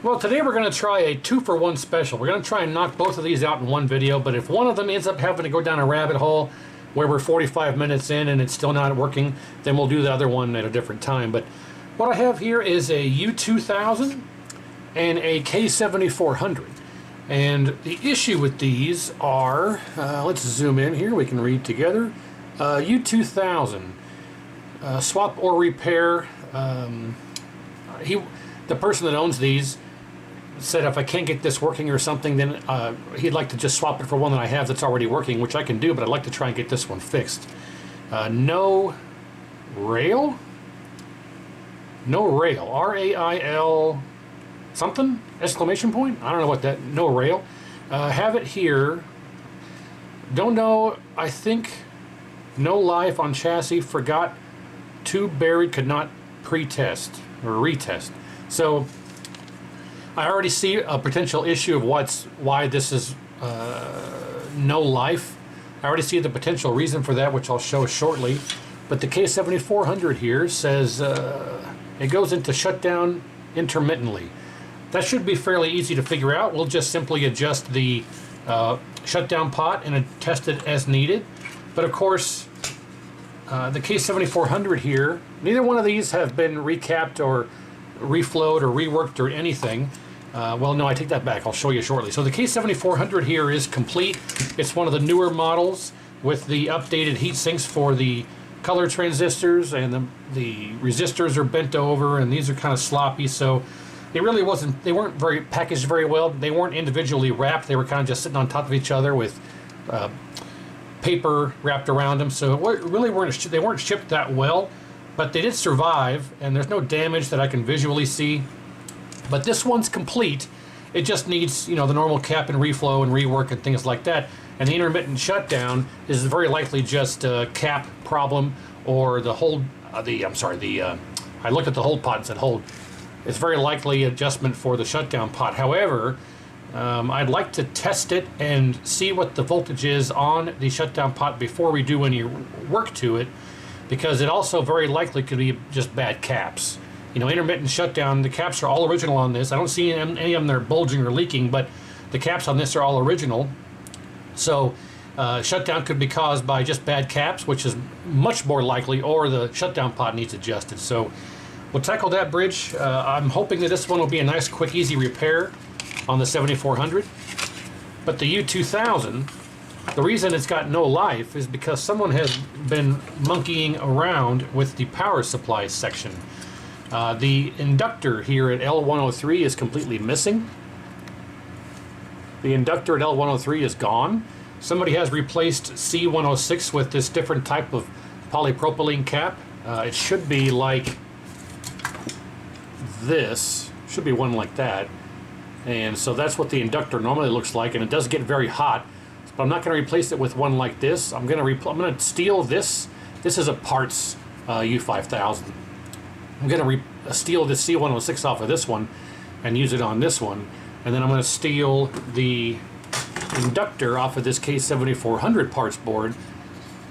Well, today we're going to try a 2-for-1 special. We're going to try and knock both of these out in one video, but if one of them ends up having to go down a rabbit hole where we're 45 minutes in and it's still not working, then we'll do the other one at a different time. But what I have here is a U2000 and a K7400. And the issue with these are, let's zoom in here, we can read together. U2000, swap or repair. The person that owns these said if I can't get this working or something, then he'd like to just swap it for one that I have that's already working, which I can do, but I'd like to try and get this one fixed. No rail? No rail. R-A-I-L something? Exclamation point? I don't know what that, no rail. Have it here. Don't know, I think no life on chassis, forgot, tube buried, could not pre-test or retest. So I already see a potential issue of why this is no life. I already see the potential reason for that, which I'll show shortly. But the K7400 here says it goes into shutdown intermittently. That should be fairly easy to figure out. We'll just simply adjust the shutdown pot and test it as needed. But of course, the K7400 here, neither one of these have been recapped or reflowed or reworked or anything. Well, no, I take that back. I'll show you shortly. So the K7400 here is complete. It's one of the newer models with the updated heat sinks for the color transistors, and the resistors are bent over, and these are kind of sloppy. So it really wasn't, they weren't very packaged very well. They weren't individually wrapped. They were kind of just sitting on top of each other with paper wrapped around them. So it really they weren't shipped that well, but they did survive, and there's no damage that I can visually see. But this one's complete. It just needs, you know, the normal cap and reflow and rework and things like that. And the intermittent shutdown is very likely just a cap problem, or the hold, I looked at the hold pot and said hold. It's very likely adjustment for the shutdown pot. However, I'd like to test it and see what the voltage is on the shutdown pot before we do any work to it, because it also very likely could be just bad caps. You know, intermittent shutdown, the caps are all original on this. I don't see any of them that are bulging or leaking, but the caps on this are all original. So shutdown could be caused by just bad caps, which is much more likely, or the shutdown pot needs adjusted. So we'll tackle that bridge. I'm hoping that this one will be a nice, quick, easy repair on the 7400. But the U2000, the reason it's got no life is because someone has been monkeying around with the power supply section. The inductor here at L103 is completely missing. The inductor at L103 is gone. Somebody has replaced C106 with this different type of polypropylene cap. It should be like this. Should be one like that. And so that's what the inductor normally looks like, and it does get very hot. But I'm not going to replace it with one like this. I'm going to steal this. This is a parts U5000. I'm going to steal the C106 off of this one and use it on this one. And then I'm going to steal the inductor off of this K7400 parts board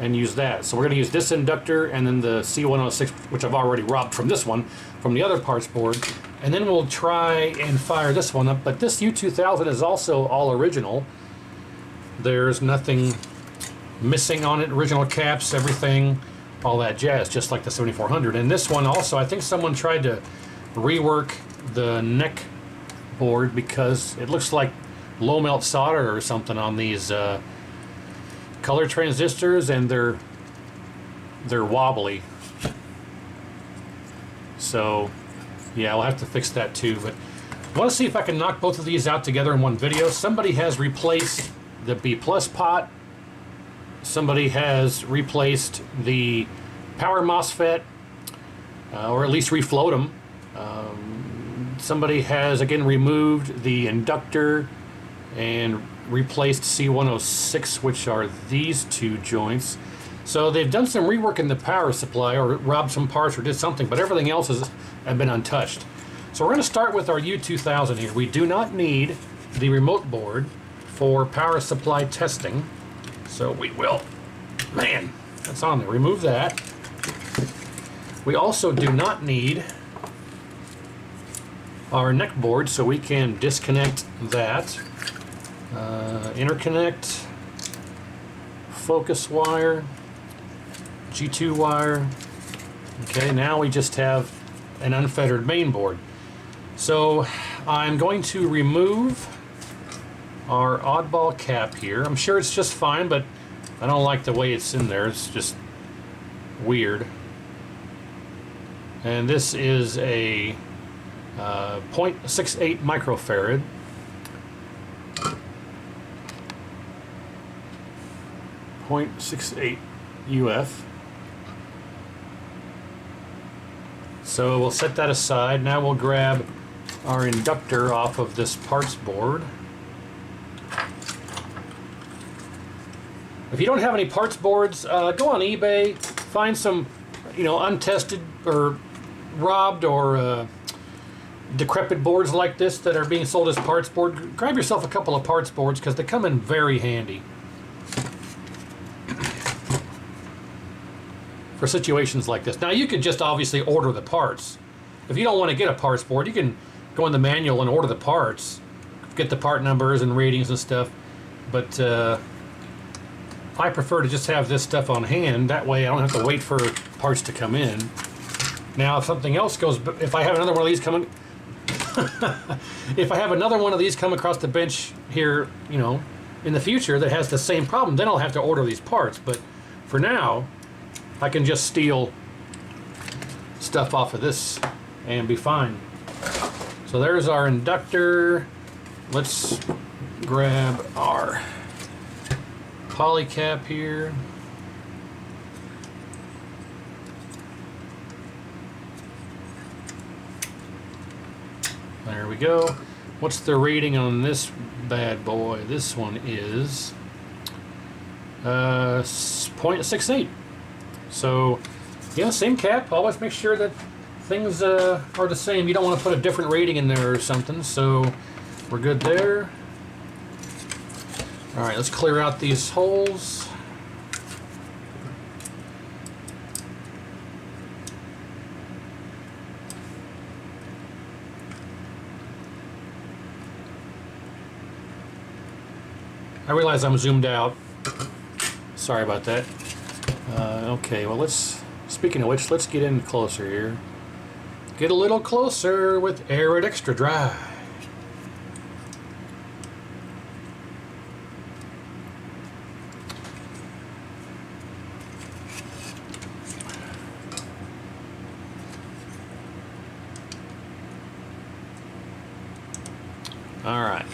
and use that. So we're going to use this inductor and then the C106, which I've already robbed from this one, from the other parts board. And then we'll try and fire this one up. But this U2000 is also all original. There's nothing missing on it. Original caps, everything, all that jazz, just like the 7400. And this one also, I think someone tried to rework the neck board because it looks like low melt solder or something on these color transistors, and they're wobbly. So yeah, I'll have to fix that too. But I want to see if I can knock both of these out together in one video. Somebody has replaced the B+ pot. Somebody has replaced the power MOSFET, or at least reflowed them. Somebody has again removed the inductor and replaced C106, which are these two joints. So they've done some rework in the power supply, or robbed some parts, or did something, but everything else has been untouched. So we're going to start with our U2000 here. We do not need the remote board for power supply testing, so we will, man, that's on there, remove that. We also do not need our neckboard so we can disconnect that. Interconnect, focus wire, G2 wire. Okay, now we just have an unfettered main board. So I'm going to remove our oddball cap here. I'm sure it's just fine, but I don't like the way it's in there. It's just weird. And this is a 0.68 microfarad. .68 UF. So we'll set that aside. Now we'll grab our inductor off of this parts board. If you don't have any parts boards, go on eBay, find some, untested or robbed or decrepit boards like this that are being sold as parts board. Grab yourself a couple of parts boards because they come in very handy for situations like this. Now you could just obviously order the parts. If you don't want to get a parts board, you can go in the manual and order the parts, get the part numbers and ratings and stuff. But I prefer to just have this stuff on hand. That way I don't have to wait for parts to come in. Now if something else goes, if I have another one of these coming, if I have another one of these come across the bench here, in the future that has the same problem, then I'll have to order these parts. But for now, I can just steal stuff off of this and be fine. So there's our inductor. Let's grab our poly cap here. There we go. What's the rating on this bad boy? This one is 0.68. So, yeah, same cap. Always make sure that things are the same. You don't want to put a different rating in there or something. So, we're good there. All right, let's clear out these holes. I realize I'm zoomed out. Sorry about that. Okay, well speaking of which, let's get in closer here. Get a little closer with Arid Extra Dry. All right.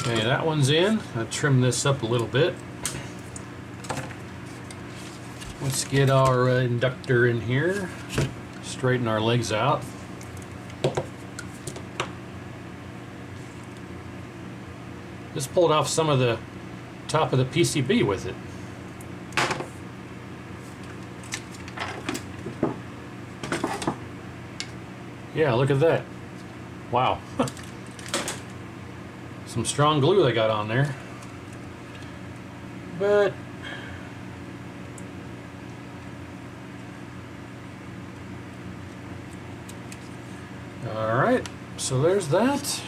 Okay, that one's in. I'll trim this up a little bit. Let's get our inductor in here. Straighten our legs out. Just pulled off some of the top of the PCB with it. Yeah, look at that. Wow. Some strong glue they got on there. But all right, so there's that.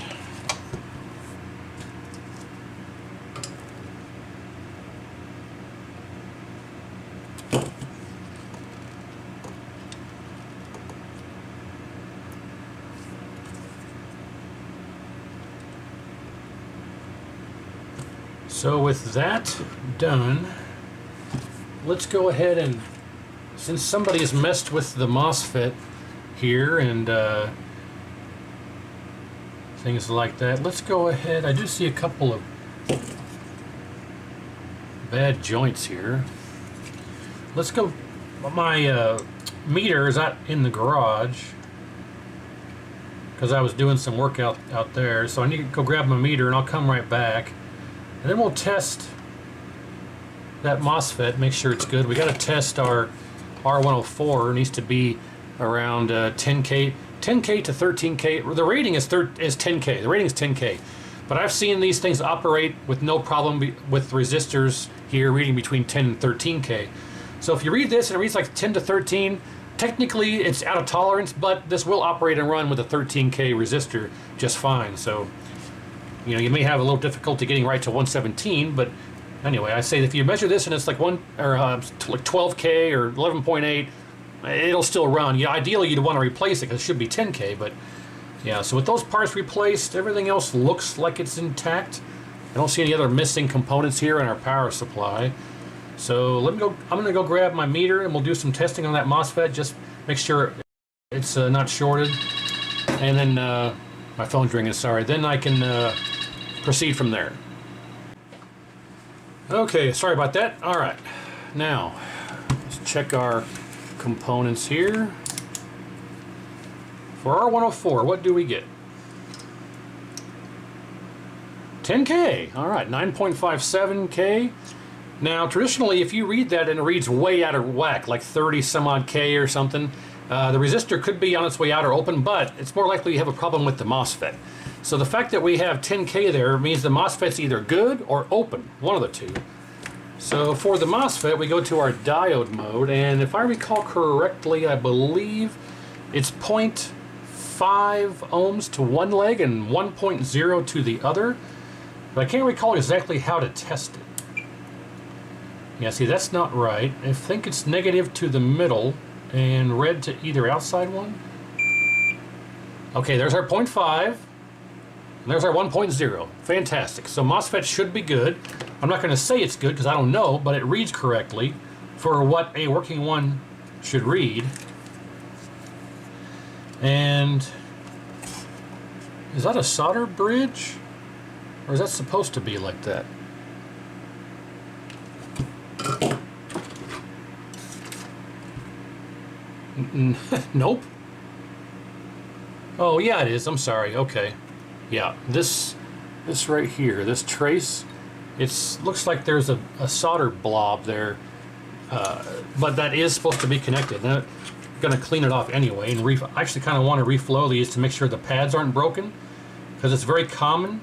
So with that done, let's go ahead and, since somebody has messed with the MOSFET here and things like that, let's go ahead. I do see a couple of bad joints here. Let's go. My meter is out in the garage because I was doing some work out there, so I need to go grab my meter and I'll come right back. And then we'll test that MOSFET, make sure it's good. We got to test our R104. It needs to be around 10K. 10K to 13K. The rating is 10K. The rating is 10K. But I've seen these things operate with no problem with resistors here reading between 10 and 13K. So if you read this and it reads like 10 to 13, technically it's out of tolerance, but this will operate and run with a 13K resistor just fine. So, you know, you may have a little difficulty getting right to 117, but anyway, I say if you measure this and it's like like 12K or 11.8, it'll still run. Yeah, ideally you'd want to replace it because it should be 10K, but yeah. So with those parts replaced, everything else looks like it's intact. I don't see any other missing components here in our power supply. So let me go. I'm going to go grab my meter and we'll do some testing on that MOSFET. Just make sure it's not shorted. And then my phone's ringing. Sorry. Then I can proceed from there. Okay. Sorry about that. All right. Now let's check our components here. For R104, what do we get? 10K. All right. 9.57K. Now, traditionally, if you read that and it reads way out of whack, like 30 some odd K or something, the resistor could be on its way out or open, but it's more likely you have a problem with the MOSFET. So the fact that we have 10K there means the MOSFET's either good or open, one of the two. So for the MOSFET, we go to our diode mode, and if I recall correctly, I believe it's 0.5 ohms to one leg and 1.0 to the other, but I can't recall exactly how to test it. Yeah, see, that's not right. I think it's negative to the middle and red to either outside one. Okay, there's our 0.5. And there's our 1.0. Fantastic. So MOSFET should be good. I'm not going to say it's good because I don't know, but it reads correctly for what a working one should read. And is that a solder bridge? Or is that supposed to be like that? Nope. Oh yeah, it is. I'm sorry. Okay. Yeah, this right here, this trace, looks like there's a solder blob there, but that is supposed to be connected. Now, I'm going to clean it off anyway, and I actually kind of want to reflow these to make sure the pads aren't broken, because it's very common.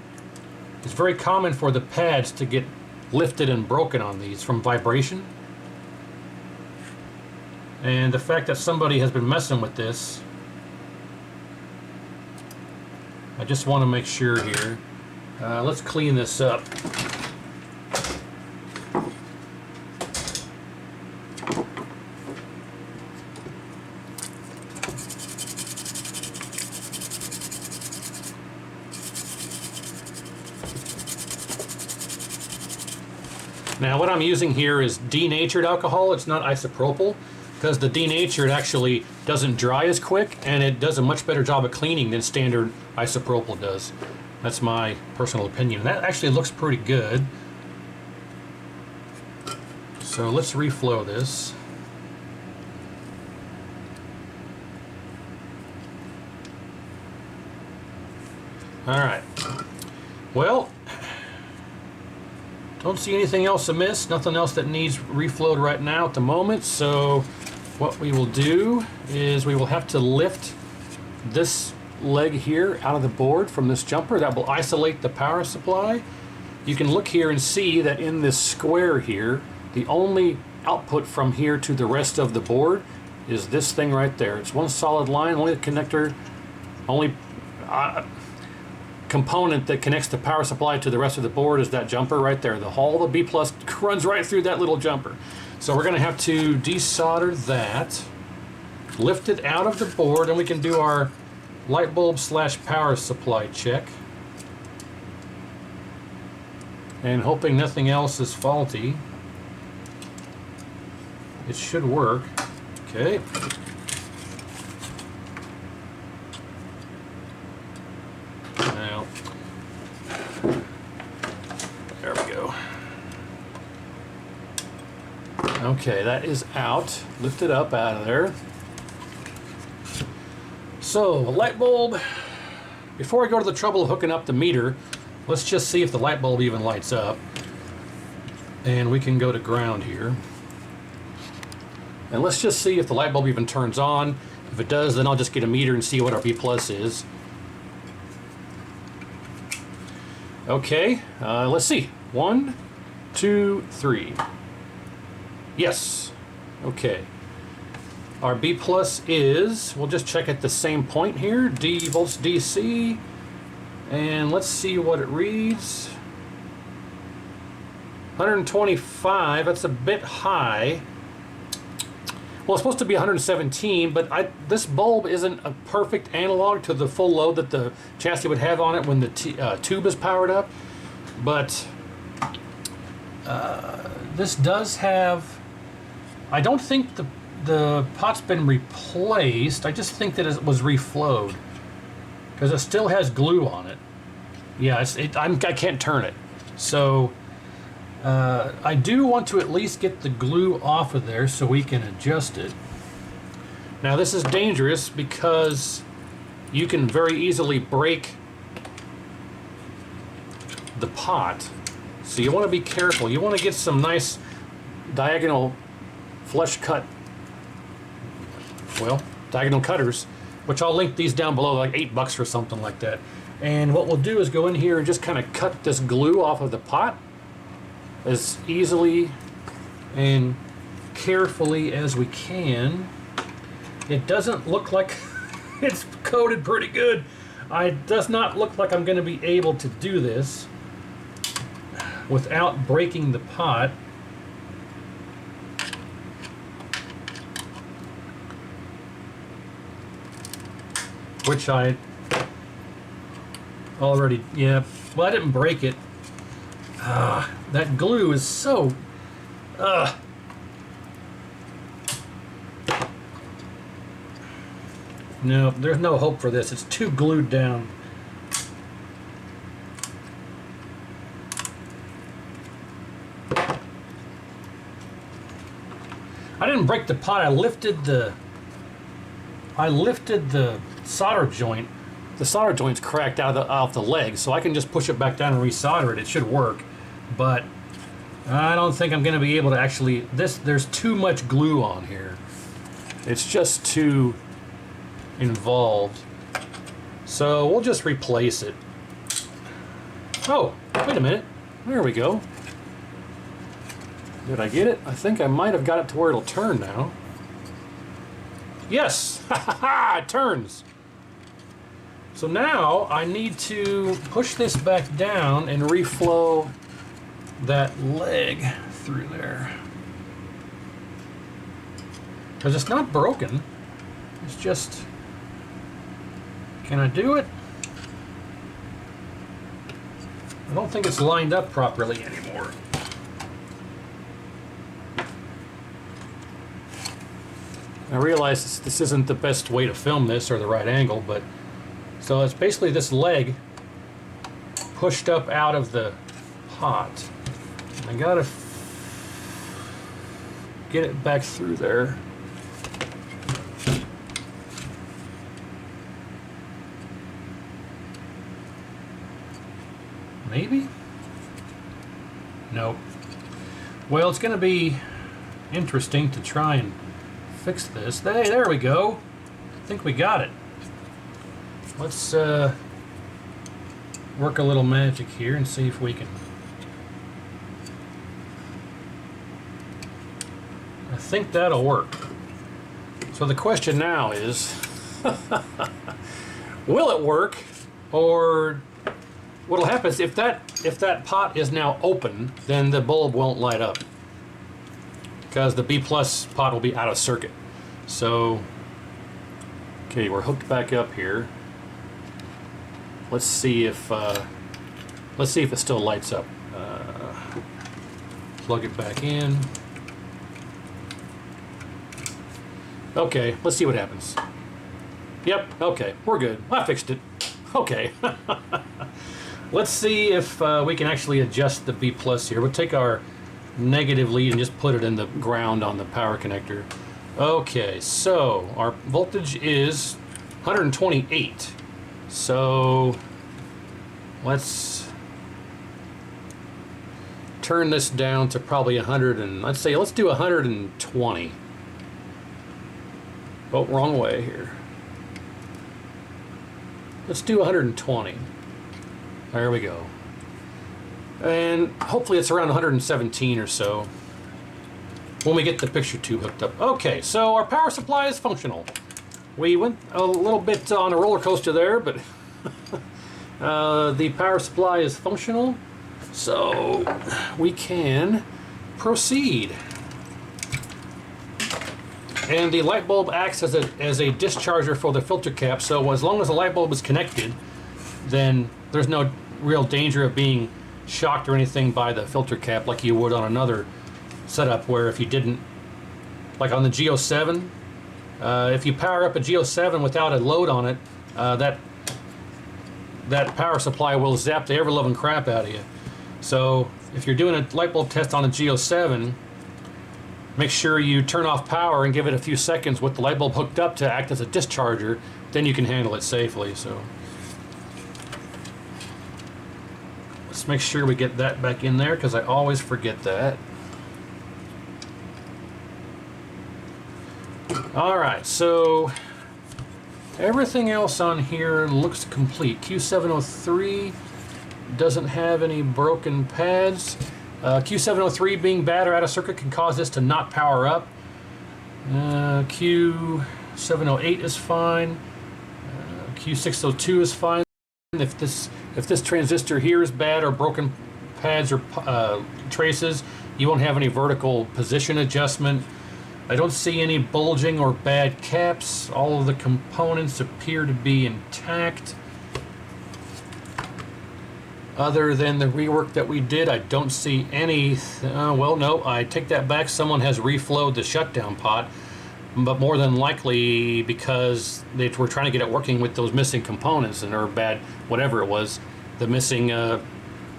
It's very common for the pads to get lifted and broken on these from vibration. And the fact that somebody has been messing with this, I just want to make sure here. Let's clean this up. Now what I'm using here is denatured alcohol. It's not isopropyl, because the denatured actually doesn't dry as quick and it does a much better job of cleaning than standard isopropyl does. That's my personal opinion. That actually looks pretty good. So let's reflow this. All right. Well, don't see anything else amiss, nothing else that needs reflowed right now at the moment. So what we will do is we will have to lift this leg here out of the board from this jumper. That will isolate the power supply. You can look here and see that in this square here, the only output from here to the rest of the board is this thing right there. It's one solid line, only the connector, only component that connects the power supply to the rest of the board is that jumper right there. The whole the B plus runs right through that little jumper. So we're going to have to desolder that, lift it out of the board, and we can do our light bulb / power supply check. And hoping nothing else is faulty, it should work. Okay. Now, there we go. Okay, that is out. Lift it up out of there. So, a light bulb. Before I go to the trouble of hooking up the meter, let's just see if the light bulb even lights up. And we can go to ground here. And let's just see if the light bulb even turns on. If it does, then I'll just get a meter and see what our B plus is. Okay, let's see. 1, 2, 3. Yes. Okay. Our B plus is, we'll just check at the same point here, D volts DC, and let's see what it reads. 125, that's a bit high. Well, it's supposed to be 117, but this bulb isn't a perfect analog to the full load that the chassis would have on it when the tube is powered up. But this does have, I don't think the pot's been replaced. I just think that it was reflowed because it still has glue on it. Yeah, I can't turn it. So I do want to at least get the glue off of there so we can adjust it. Now this is dangerous because you can very easily break the pot. So you want to be careful. You want to get some nice diagonal flush cut, well, diagonal cutters, which I'll link these down below, like $8 or something like that. And what we'll do is go in here and just kind of cut this glue off of the pot as easily and carefully as we can. It doesn't look like it's coated pretty good. It does not look like I'm going to be able to do this without breaking the pot. Which I already, yeah, well, I didn't break it. That glue is so, no, there's no hope for this. It's too glued down. I didn't break the pot. I lifted the solder joint. The solder joint's cracked off the leg, so I can just push it back down and resolder it. It should work, but I don't think I'm going to be able to actually. There's too much glue on here. It's just too involved. So we'll just replace it. Oh, wait a minute. There we go. Did I get it? I think I might have got it to where it'll turn now. Yes! Ha ha ha! It turns! So now I need to push this back down and reflow that leg through there. Because it's not broken. It's just... Can I do it? I don't think it's lined up properly anymore. I realize this isn't the best way to film this or the right angle, but so it's basically this leg pushed up out of the pot. I gotta get it back through there. Maybe? Nope. Well, it's gonna be interesting to try and fix this. Hey, there we go. I think we got it. Let's work a little magic here and see if we can. I think that'll work. So the question now is, will it work, or what'll happen is if that pot is now open, then the bulb won't light up because the B plus pot will be out of circuit. So, okay, we're hooked back up here. Let's see if it still lights up. Plug it back in. Okay, let's see what happens. Yep, okay, we're good. I fixed it. Okay. Let's see if we can actually adjust the B plus here. We'll take our negative lead and just put it in the ground on the power connector. Okay, so our voltage is 128. So let's turn this down to probably 100 and let's do 120. Oh, wrong way here. Let's do 120. There we go. And hopefully it's around 117 or so when we get the picture tube hooked up. Okay, so our power supply is functional. We went a little bit on a roller coaster there, but the power supply is functional, so we can proceed. And the light bulb acts as a discharger for the filter cap, so as long as the light bulb is connected, then there's no real danger of being shocked or anything by the filter cap like you would on another setup where if you didn't, like on the G07, if you power up a G07 without a load on it, that power supply will zap the ever-loving crap out of you. So if you're doing a light bulb test on a G07, make sure you turn off power and give it a few seconds with the light bulb hooked up to act as a discharger. Then you can handle it safely. So let's make sure we get that back in there because I always forget that. Alright, so everything else on here looks complete. Q703 doesn't have any broken pads. Q703 being bad or out of circuit can cause this to not power up. Q708 is fine. Q602 is fine. If this transistor here is bad or broken pads or traces, you won't have any vertical position adjustment. I don't see any bulging or bad caps. All of the components appear to be intact. Other than the rework that we did, I don't see any. Well, no, I take that back. Someone has reflowed the shutdown pot, but more than likely because they were trying to get it working with those missing components and or bad, whatever it was, the missing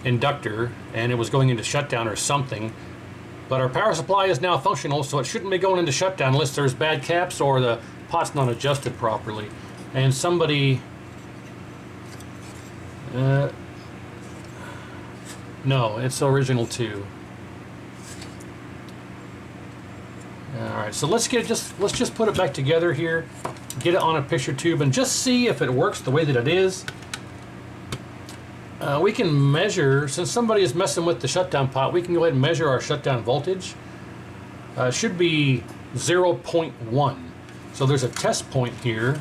inductor, and it was going into shutdown or something. But our power supply is now functional, so it shouldn't be going into shutdown unless there's bad caps or the pot's not adjusted properly. And somebody... no, it's original too. Alright, so let's just put it back together here, get it on a picture tube, and just see if it works the way that it is. We can measure, since somebody is messing with the shutdown pot, we can go ahead and measure our shutdown voltage. It should be 0.1. So there's a test point here.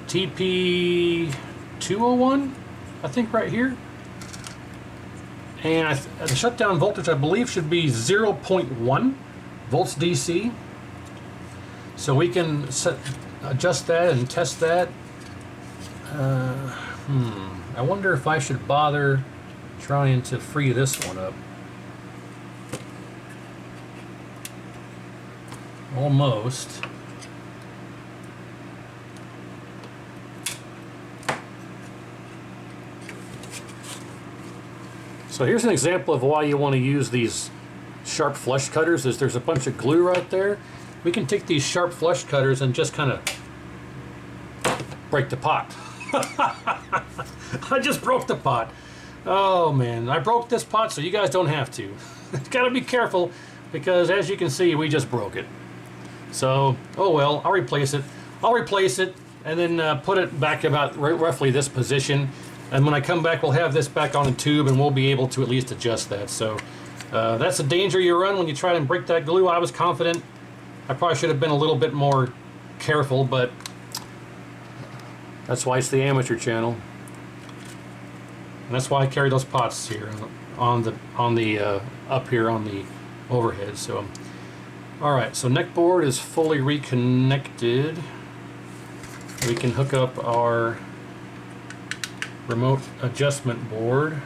TP201, I think right here. And the shutdown voltage, I believe, should be 0.1 volts DC. So we can adjust that and test that. I wonder if I should bother trying to free this one up. Almost. So here's an example of why you want to use these sharp flush cutters. There's a bunch of glue right there. We can take these sharp flush cutters and just kind of break the pot. I just broke the pot. Oh man, I broke this pot so you guys don't have to. Gotta be careful because as you can see we just broke it. So, oh well, I'll replace it. I'll replace it and then put it back about roughly this position. And when I come back, we'll have this back on a tube and we'll be able to at least adjust that. So that's the danger you run when you try to break that glue. I was confident. I probably should have been a little bit more careful, but that's why it's the amateur channel. And that's why I carry those pots here on the up here on the overhead. So, all right. So neckboard is fully reconnected. We can hook up our remote adjustment board.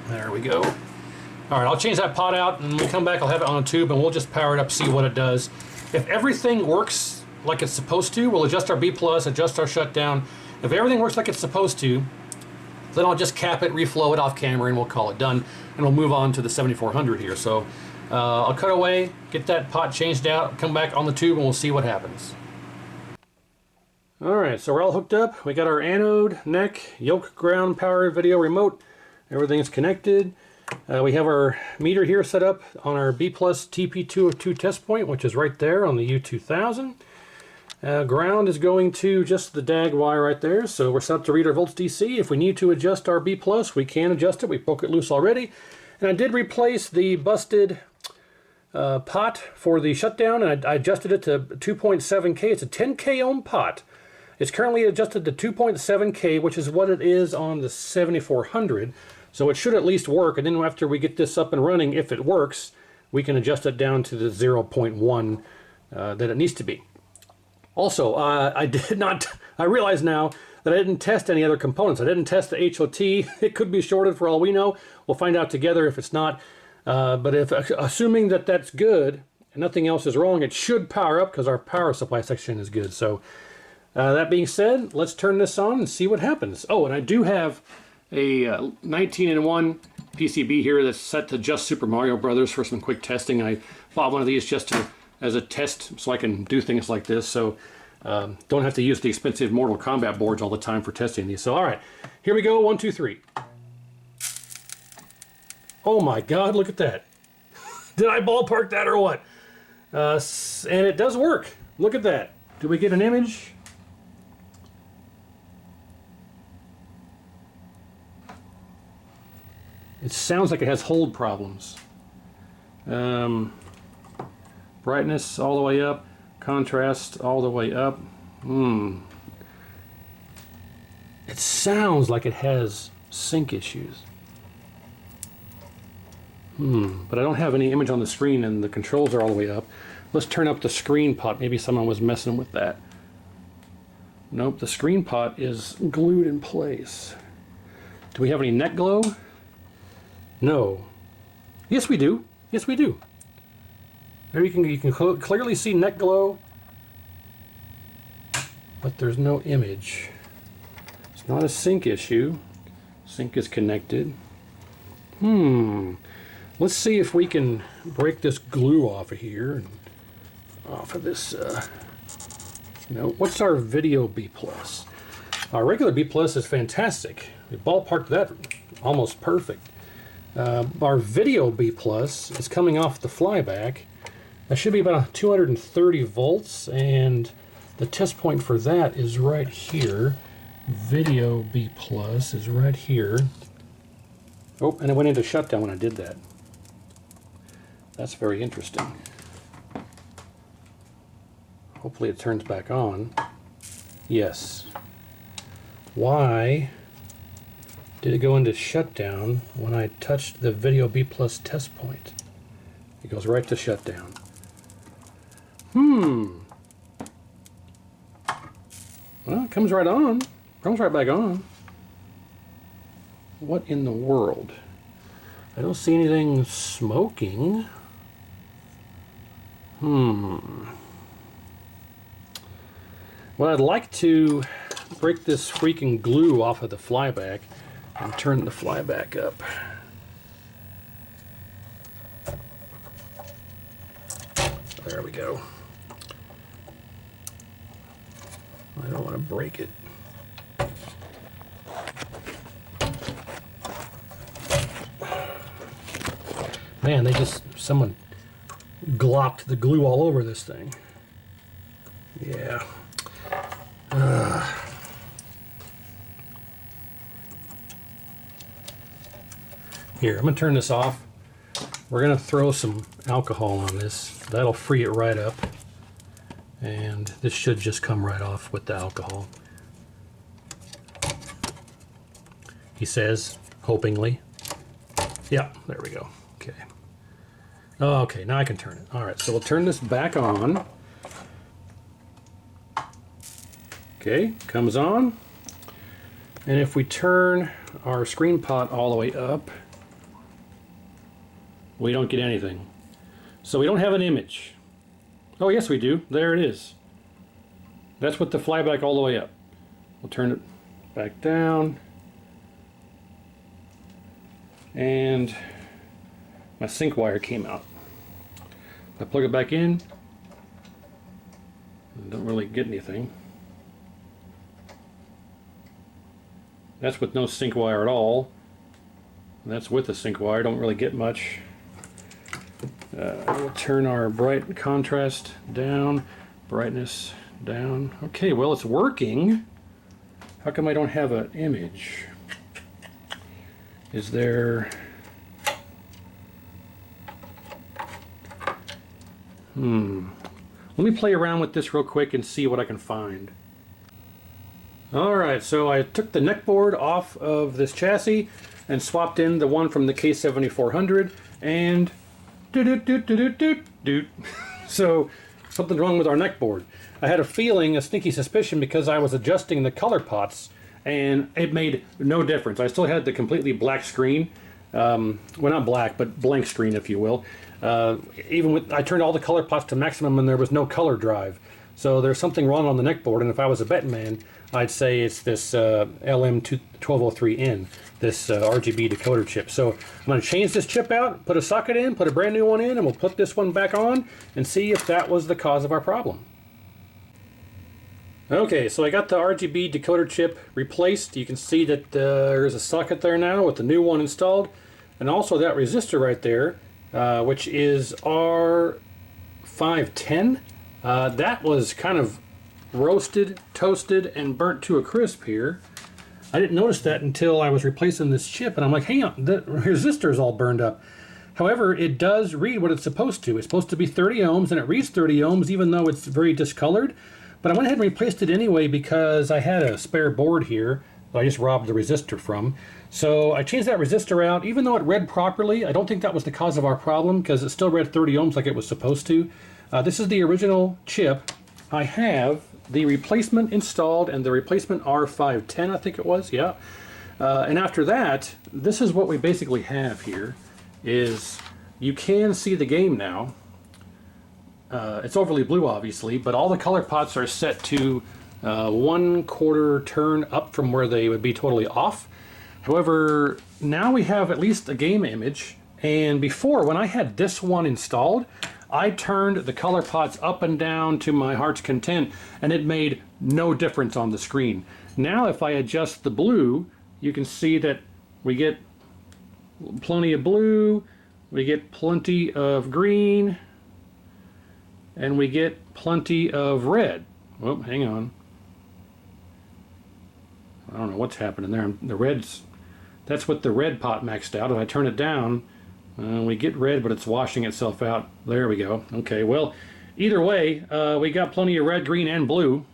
There we go. All right, I'll change that pot out, and when we come back, I'll have it on a tube, and we'll just power it up, see what it does. If everything works like it's supposed to, we'll adjust our B+, adjust our shutdown. If everything works like it's supposed to, then I'll just cap it, reflow it off camera, and we'll call it done, and we'll move on to the 7400 here. So I'll cut away, get that pot changed out, come back on the tube, and we'll see what happens. All right, so we're all hooked up. We got our anode, neck, yoke, ground, power, video, remote. Everything's connected. We have our meter here set up on our B plus TP202 test point, which is right there on the U2000. Ground is going to just the DAG wire right there, so we're set up to read our volts DC. If we need to adjust our B plus, we can adjust it. We broke it loose already. And I did replace the busted pot for the shutdown, and I adjusted it to 2.7K. It's a 10K ohm pot. It's currently adjusted to 2.7K, which is what it is on the 7400. So it should at least work, and then after we get this up and running, if it works, we can adjust it down to the 0.1 that it needs to be. Also, I realize now that I didn't test any other components. I didn't test the HOT. It could be shorted for all we know. We'll find out together if it's not. But assuming that that's good and nothing else is wrong, it should power up because our power supply section is good. So that being said, let's turn this on and see what happens. Oh, and I do have a 19-in-1 PCB here that's set to just Super Mario Brothers for some quick testing. I bought one of these just as a test so I can do things like this. So don't have to use the expensive Mortal Kombat boards all the time for testing these. So all right, here we go, 1, 2, 3. Oh my God, look at that. Did I ballpark that or what? And it does work. Look at that. Do we get an image? It sounds like it has hold problems. Brightness all the way up, contrast all the way up. It sounds like it has sync issues. But I don't have any image on the screen and the controls are all the way up. Let's turn up the screen pot. Maybe someone was messing with that. Nope, the screen pot is glued in place. Do we have any net glow? No. Yes, we do. Yes, we do. There you can clearly see net glow, but there's no image. It's not a sync issue. Sync is connected. Let's see if we can break this glue off of here and off of this. What's our video B plus? Our regular B plus is fantastic. We ballparked that almost perfect. Our video B plus is coming off the flyback. That should be about 230 volts, and the test point for that is right here. Video B plus is right here. Oh, and it went into shutdown when I did that. That's very interesting. Hopefully it turns back on. Yes. Why did it go into shutdown when I touched the video B plus test point? It goes right to shutdown. Well, it comes right on. Comes right back on. What in the world? I don't see anything smoking. Well, I'd like to break this freaking glue off of the flyback and turn the flyback up. There we go. I don't want to break it. Man, someone glopped the glue all over this thing. Yeah. Here, I'm going to turn this off. We're going to throw some alcohol on this. That'll free it right up. And this should just come right off with the alcohol. He says, hopingly. Yeah, there we go. Okay. Okay, now I can turn it. All right, so we'll turn this back on. Okay, comes on. And if we turn our screen pot all the way up, we don't get anything. So we don't have an image. Oh, yes, we do. There it is. That's with the flyback all the way up. We'll turn it back down. And my sync wire came out. I plug it back in. I don't really get anything. That's with no sync wire at all. And that's with the sync wire. Don't really get much. We'll turn our bright contrast down, brightness down. Okay, well, it's working. How come I don't have an image? Is there... Let me play around with this real quick and see what I can find. Alright, so I took the neckboard off of this chassis and swapped in the one from the K7400 and so something's wrong with our neckboard. I had a feeling, a sneaky suspicion, because I was adjusting the color pots and it made no difference. I still had the completely black screen. Well, not black, but blank screen, if you will. Even with, I turned all the color pots to maximum and there was no color drive. So there's something wrong on the neckboard, and if I was a betting man, I'd say it's this LM1203N, this RGB decoder chip. So I'm going to change this chip out, put a socket in, put a brand new one in, and we'll put this one back on and see if that was the cause of our problem. Okay, so I got the RGB decoder chip replaced. You can see that there's a socket there now with the new one installed, and also that resistor right there, which is R510. That was kind of roasted, toasted, and burnt to a crisp here. I didn't notice that until I was replacing this chip, and I'm like, hang on, the resistor is all burned up. However, it does read what it's supposed to. It's supposed to be 30 ohms, and it reads 30 ohms even though it's very discolored. But I went ahead and replaced it anyway because I had a spare board here that I just robbed the resistor from. So I changed that resistor out. Even though it read properly, I don't think that was the cause of our problem because it still read 30 ohms like it was supposed to. This is the original chip. I have the replacement installed and the replacement R510, I think it was, yeah. And after that, this is what we basically have here, is you can see the game now. It's overly blue, obviously, but all the color pots are set to 1/4 turn up from where they would be totally off. However, now we have at least a game image, and before, when I had this one installed, I turned the color pots up and down to my heart's content, and it made no difference on the screen. Now if I adjust the blue, you can see that we get plenty of blue, we get plenty of green, and we get plenty of red. Oh, hang on. I don't know what's happening there. The red's, that's what the red pot maxed out. If I turn it down, we get red, but it's washing itself out. There we go. Okay, well, either way, we got plenty of red, green, and blue.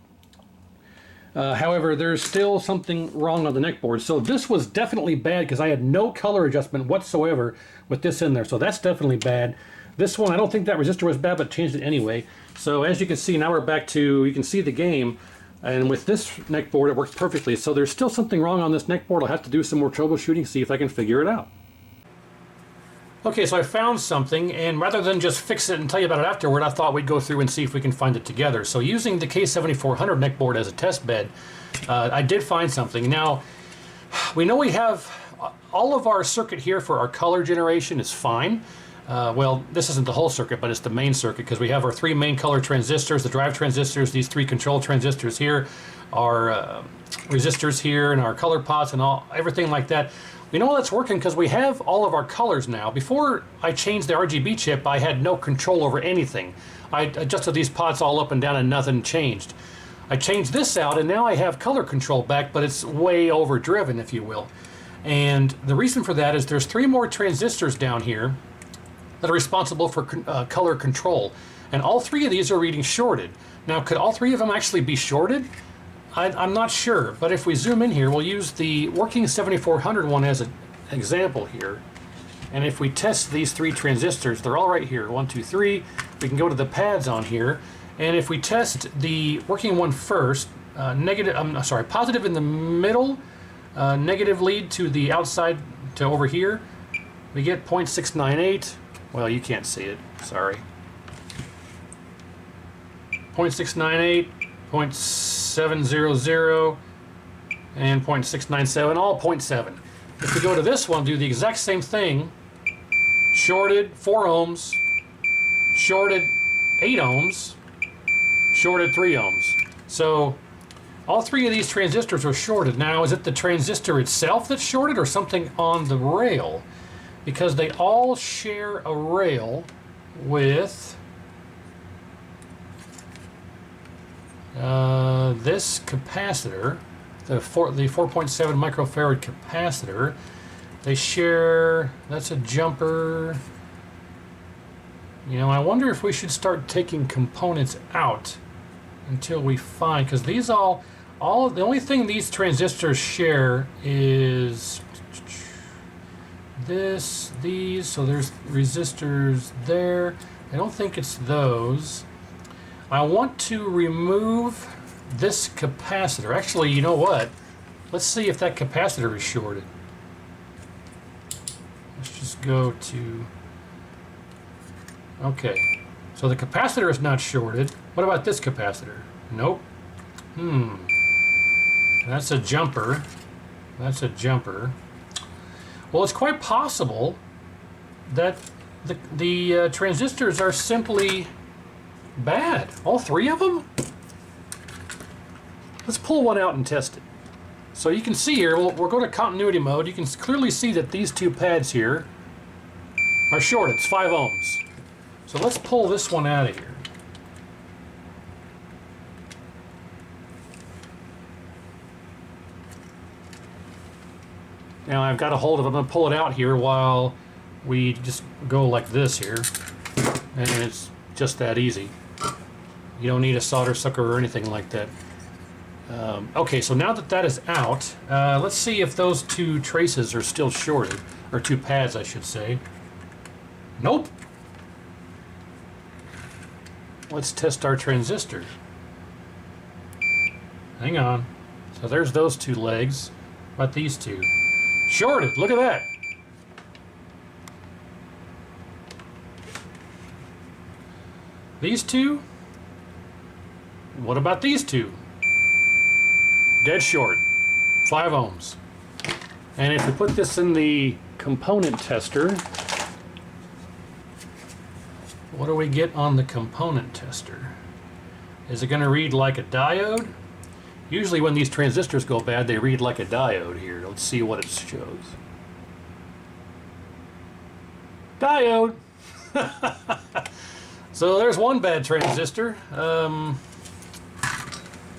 However, there's still something wrong on the neckboard. So this was definitely bad because I had no color adjustment whatsoever with this in there. So that's definitely bad. This one, I don't think that resistor was bad, but changed it anyway. So as you can see, now we're back to, you can see the game. And with this neckboard, it works perfectly. So there's still something wrong on this neckboard. I'll have to do some more troubleshooting, see if I can figure it out. Okay, so I found something, and rather than just fix it and tell you about it afterward, I thought we'd go through and see if we can find it together. So using the K7400 neckboard as a test bed, I did find something. Now, we know we have all of our circuit here for our color generation is fine. Well, this isn't the whole circuit, but it's the main circuit because we have our 3 main color transistors, the drive transistors, these 3 control transistors here, our resistors here, and our color pots and everything like that. We know that's working because we have all of our colors now. Before I changed the RGB chip, I had no control over anything. I adjusted these pots all up and down and nothing changed. I changed this out and now I have color control back, but it's way overdriven, if you will. And the reason for that is there's 3 more transistors down here that are responsible for color control. And all 3 of these are reading shorted. Now, could all 3 of them actually be shorted? I'm not sure, but if we zoom in here, we'll use the working 7400 one as an example here. And if we test these 3 transistors, they're all right here, 1, 2, 3. We can go to the pads on here. And if we test the working one first, positive in the middle, negative lead to the outside to over here, we get 0.698. Well, you can't see it, sorry. 0.698, 0.700, and 0.697, all 0.7. If we go to this one, do the exact same thing, shorted 4 ohms, shorted 8 ohms, shorted 3 ohms. So All three of these transistors are shorted. Now, is it the transistor itself that's shorted or something on the rail? Because they all share a rail with this capacitor, the 4.7 microfarad capacitor. They share, that's a jumper. You know, I wonder if we should start taking components out until we find, because these all the only thing these transistors share is these, so there's resistors there. I don't think it's those. I want to remove this capacitor. Actually, you know what? Let's see if that capacitor is shorted. Let's just go to, okay. So the capacitor is not shorted. What about this capacitor? Nope. That's a jumper. That's a jumper. Well, it's quite possible that the transistors are simply bad. All three of them? Let's pull one out and test it. So you can see here, we'll go to continuity mode. You can clearly see that these two pads here are shorted. It's 5 ohms. So let's pull this one out of here. Now I've got a hold of it. I'm going to pull it out here while we just go like this here. And it's just that easy. You don't need a solder sucker or anything like that. Okay, so now that that is out, let's see if those two traces are still shorted. Or two pads, I should say. Nope. Let's test our transistor. Hang on. So there's those two legs. What about these two? Shorted. Look at that. These two? What about these two? Dead short. 5 ohms. And if we put this in the component tester, what do we get on the component tester? Is it going to read like a diode? Usually when these transistors go bad, they read like a diode here. Let's see what it shows. Diode! So there's one bad transistor.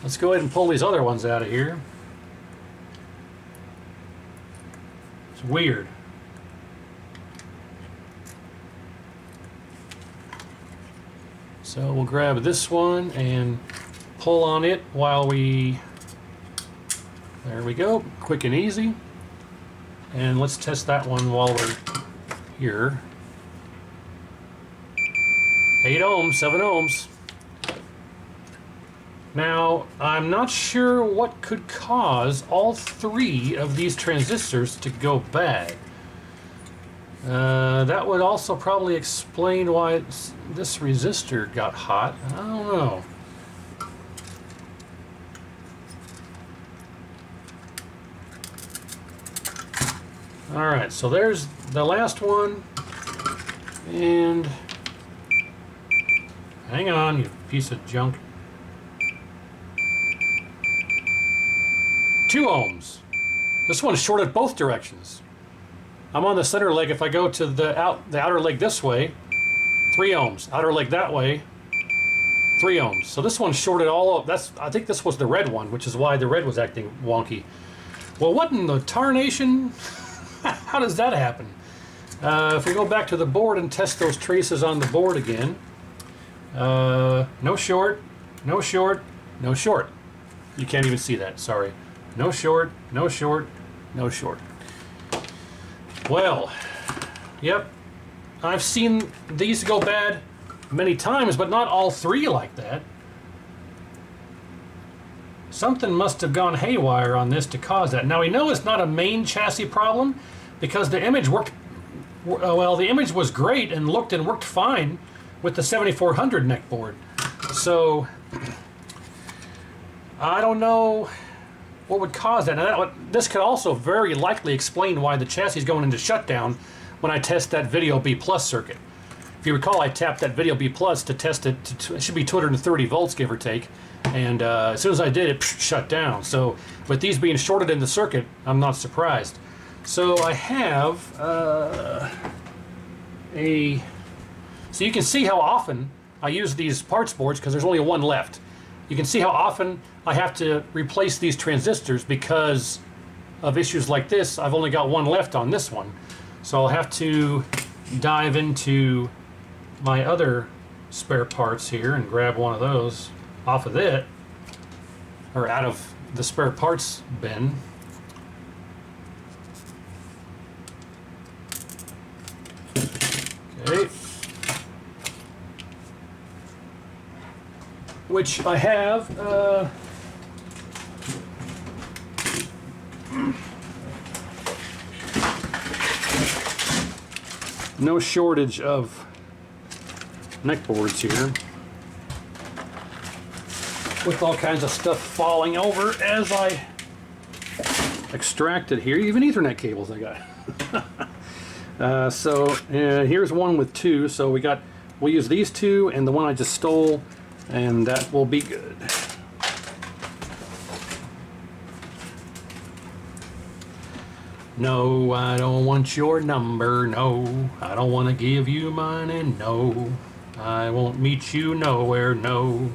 Let's go ahead and pull these other ones out of here. It's weird. So we'll grab this one and pull on it while we, there we go, quick and easy. And let's test that one while we're here. 8 ohms, 7 ohms. Now, I'm not sure what could cause all three of these transistors to go bad. That would also probably explain why this resistor got hot. I don't know. Alright, so there's the last one. And hang on, you piece of junk. 2 ohms. This one is shorted both directions. I'm on the center leg. If I go to the outer leg this way, 3 ohms. Outer leg that way, 3 ohms. So this one's shorted all up. I think this was the red one, which is why the red was acting wonky. Well, what in the tarnation? How does that happen? If we go back to the board and test those traces on the board again, no short, no short, no short. You can't even see that, sorry. No short, no short, no short. Well, yep, I've seen these go bad many times, but not all three like that. Something must have gone haywire on this to cause that. Now we know it's not a main chassis problem because the image worked, well, the image was great and looked and worked fine with the 7400 neckboard. So I don't know what would cause that. Now this could also very likely explain why the chassis is going into shutdown when I test that Video B Plus circuit. If you recall, I tapped that Video B Plus to test it. It should be 230 volts, give or take. And as soon as I did, it shut down. So with these being shorted in the circuit, I'm not surprised. So I have so you can see how often I use these parts boards because there's only one left. You can see how often I have to replace these transistors because of issues like this. I've only got one left on this one. So I'll have to dive into my other spare parts here and grab one of those off of it, or out of the spare parts bin. Okay. Which I have no shortage of neckboards here, with all kinds of stuff falling over as I extract it here. Even Ethernet cables I got. So here's one with two. So we'll use these two and the one I just stole, and that will be good. No, I don't want your number. No, I don't want to give you mine. And no, I won't meet you nowhere. No,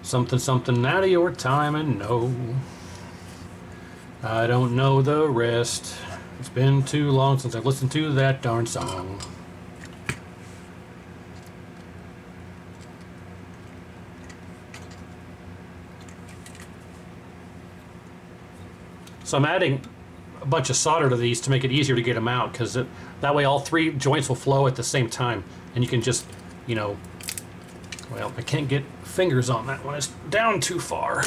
something something out of your time. And no, I don't know the rest. It's been too long since I've listened to that darn song. So I'm adding a bunch of solder to these to make it easier to get them out, because that way all three joints will flow at the same time, and you can just, you know, well, I can't get fingers on that one. It's down too far.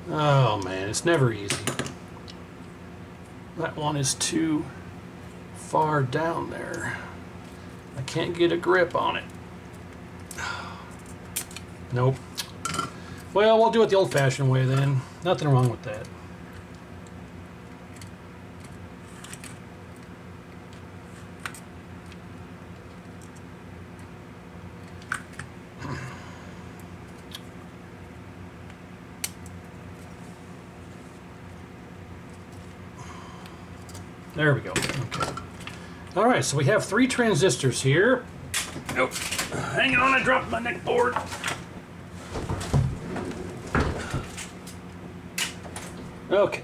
Oh man, it's never easy. That one is too far down there. I can't get a grip on it. Nope. Well, we'll do it the old-fashioned way then. Nothing wrong with that. There we go. Okay. All right, so we have 3 transistors here. Oh, hang on, I dropped my neck board. Okay.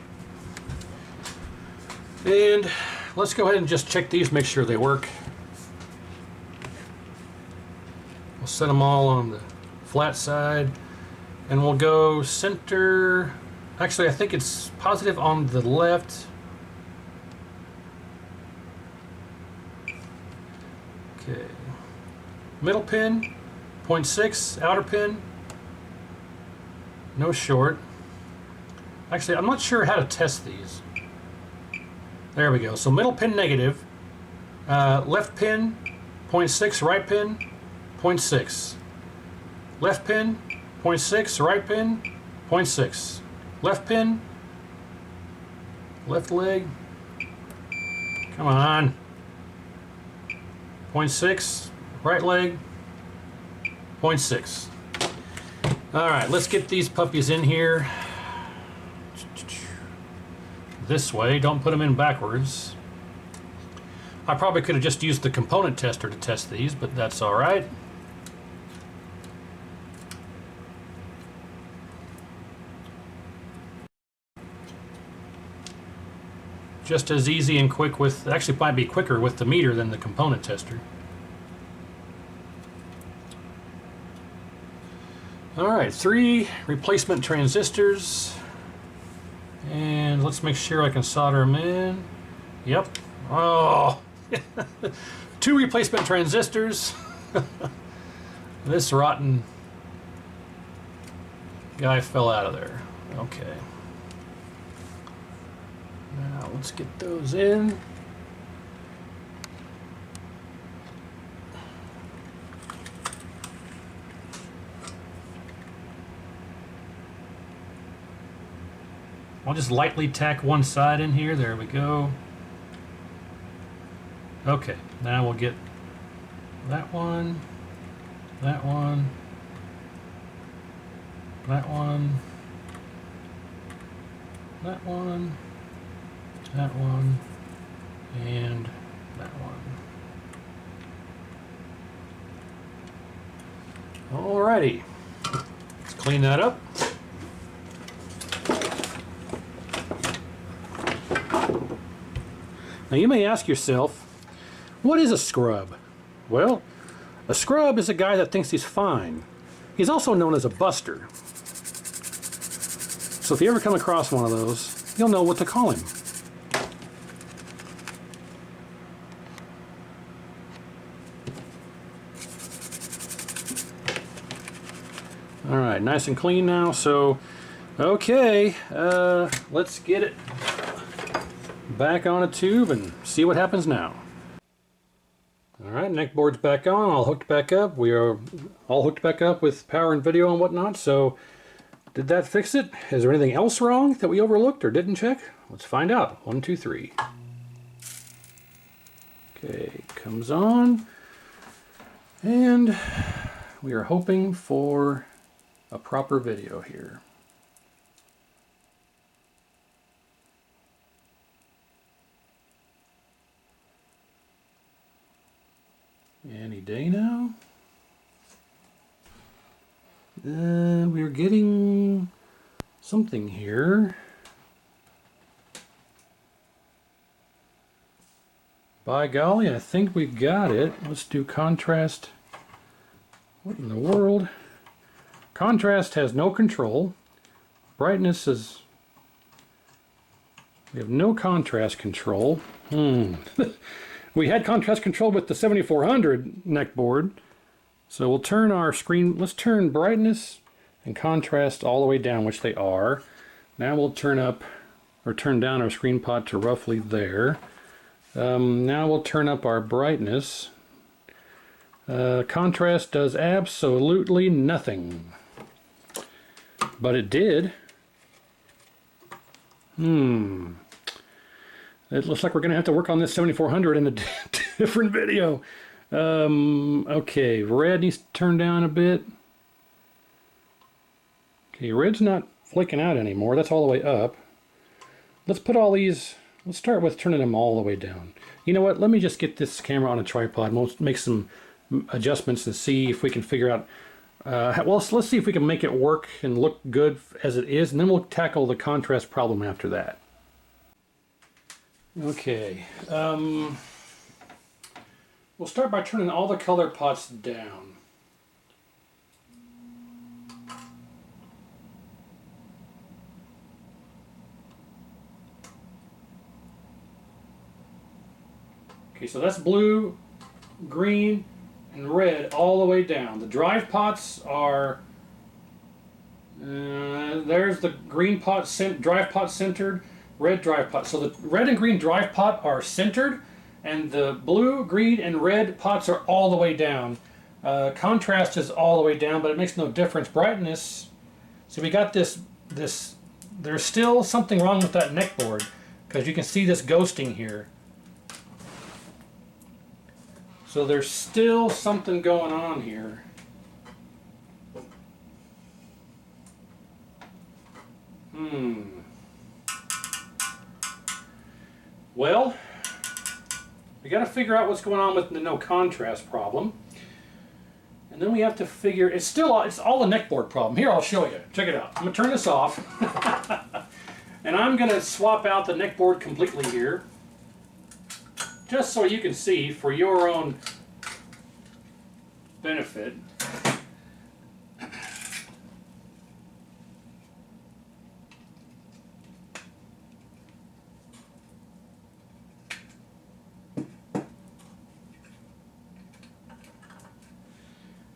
And let's go ahead and just check these, make sure they work. We'll set them all on the flat side, and we'll go center. Actually, I think it's positive on the left. Okay. Middle pin, 0.6, outer pin, no short. Actually, I'm not sure how to test these. There we go. So middle pin negative, left pin 0.6, right pin 0.6. Left pin 0.6, right pin 0.6. Left pin, left leg, come on, 0.6, right leg 0.6. All right, let's get these puppies in here. This way, don't put them in backwards. I probably could have just used the component tester to test these, but that's all right. Just as easy and quick with, actually might be quicker with the meter than the component tester. All right, 3 replacement transistors. And let's make sure I can solder them in. Yep. Oh, 2 replacement transistors. This rotten guy fell out of there. Okay. Now let's get those in. I'll just lightly tack one side in here. There we go. Okay, now we'll get that one, that one, that one, that one, and that one. Alrighty, let's clean that up. Now you may ask yourself, what is a scrub? Well, a scrub is a guy that thinks he's fine. He's also known as a buster. So if you ever come across one of those, you'll know what to call him. Alright, nice and clean now, so okay, let's get it back on a tube and see what happens now. Alright, neckboard's back on, all hooked back up. We are all hooked back up with power and video and whatnot, so did that fix it? Is there anything else wrong that we overlooked or didn't check? Let's find out. 1, 2, 3. Okay, comes on, and we are hoping for a proper video here. Any day now. We're getting something here. By golly, I think we got it. Let's do contrast. What in the world? Contrast has no control. Brightness is... we have no contrast control. We had contrast control with the 7400 neckboard. So we'll turn our screen, let's turn brightness and contrast all the way down, which they are. Now we'll turn up, or turn down our screen pot to roughly there. Now we'll turn up our brightness. Contrast does absolutely nothing. But it did. It looks like we're going to have to work on this 7400 in a different video. Okay, red needs to turn down a bit. Okay, red's not flicking out anymore. That's all the way up. Let's put all these... let's start with turning them all the way down. You know what? Let me just get this camera on a tripod. We'll make some adjustments and see if we can figure out... well, let's see if we can make it work and look good as it is, and then we'll tackle the contrast problem after that. Okay. We'll start by turning all the color pots down. Okay, so that's blue, green, and red all the way down. The drive pots are... there's the green pot, drive pot centered, red drive pot. So the red and green drive pot are centered, and the blue, green, and red pots are all the way down. Contrast is all the way down, but it makes no difference. Brightness, so we got this, there's still something wrong with that neckboard, because you can see this ghosting here. So there's still something going on here. Well, we got to figure out what's going on with the no contrast problem. And then we have to figure, it's all a neckboard problem. Here, I'll show you. Check it out. I'm going to turn this off. And I'm going to swap out the neckboard completely here. Just so you can see for your own benefit.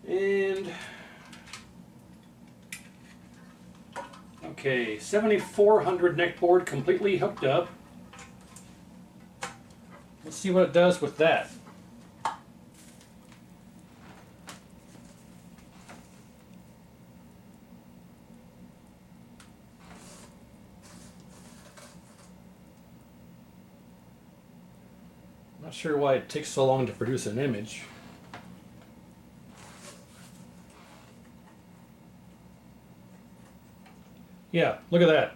And okay, 7400 neckboard completely hooked up. Let's see what it does with that. Not sure why it takes so long to produce an image. Yeah, look at that.